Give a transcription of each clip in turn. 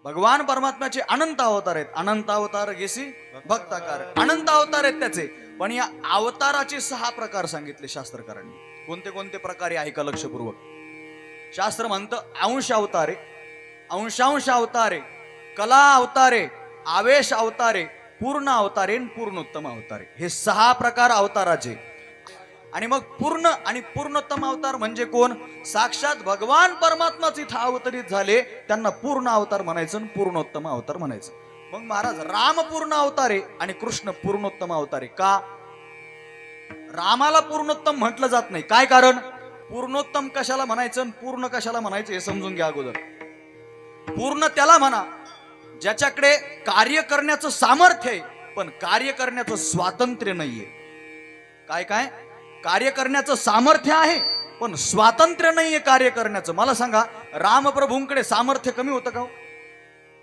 भगवान परमात्म्याचे अनंत अवतार आहेत. अनंत अवतार घेसी भक्ताकार, अनंत अवतार आहेत त्याचे. पण या अवताराचे 6 प्रकार सांगितले शास्त्रकारांनी. कोणते कोणते प्रकारे ऐका लक्षपूर्वक. शास्त्र म्हणतं अंश अवतारे, अंशांश अवतारे, कला अवतारे, आवेश अवतारे, पूर्ण अवतारे, पूर्णोत्तम अवतारे. हे 6 प्रकार अवताराचे. आणि मग पूर्ण आणि पूर्णोत्तम अवतार म्हणजे कोण? साक्षात भगवान परमात्माच इथं अवतरित झाले, त्यांना पूर्ण अवतार म्हणायचं आणि पूर्णोत्तम अवतार म्हणायचं. मग महाराज राम पूर्ण अवतारे आणि कृष्ण पूर्णोत्तम अवतारे का? रामाला पूर्णोत्तम म्हटलं जात नाही. काय कारण? पूर्णोत्तम कशाला म्हणायचं आणि पूर्ण कशाला म्हणायचं हे समजून घ्या अगोदर. पूर्ण त्याला म्हणा ज्याच्याकडे कार्य करण्याचं सामर्थ्य आहे, पण कार्य करण्याचं स्वातंत्र्य नाहीये. काय काय? कार्य करण्याचं सामर्थ्य आहे पण स्वातंत्र्य नाहीये कार्य करण्याचं. मला सांगा, रामप्रभूंकडे सामर्थ्य कमी होतं का?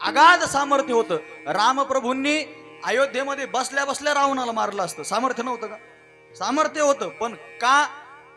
अगाध सामर्थ्य होतं. रामप्रभूंनी अयोध्येमध्ये बसल्या बसल्या रावणाला मारलं असतं, सामर्थ्य नव्हतं का? सामर्थ्य होतं, पण का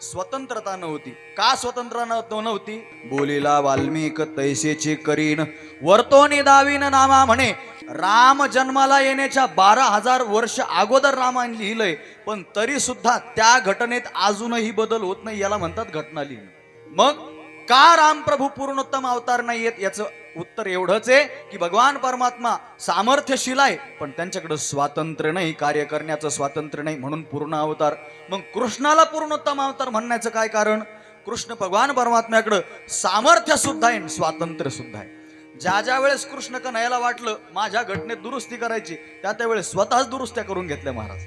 स्वतंत्रता नव्हती? का स्वतंत्रता नव्हती? बोलीला वाल्मिक तैसेचे करीन वर्तोनी दावीन नामा म्हणे. राम जन्माला येण्याच्या 12,000 वर्ष अगोदर रामाने लिहिलंय, पण तरी सुद्धा त्या घटनेत अजूनही बदल होत नाही, याला म्हणतात घटना लिहिणं. मग का रामप्रभू पूर्णोत्तम अवतार नाहीयेत? याचं उत्तर एवढंच आहे की भगवान परमात्मा सामर्थ्यशील आहे, पण त्यांच्याकडे स्वातंत्र्य नाही, कार्य करण्याचं स्वातंत्र्य नाही, म्हणून पूर्ण अवतार. मग कृष्णाला पूर्णोत्तम अवतार म्हणण्याचं काय कारण? कृष्ण भगवान परमात्म्याकडे सामर्थ्य सुद्धा आहे, स्वातंत्र्य सुद्धा आहे. ज्या वेळेस कृष्ण कन्हैयाला वाटलं माझ्या घटनेत दुरुस्ती करायची, त्या वेळेस स्वतःच दुरुस्त्या करून घेतल्या महाराज.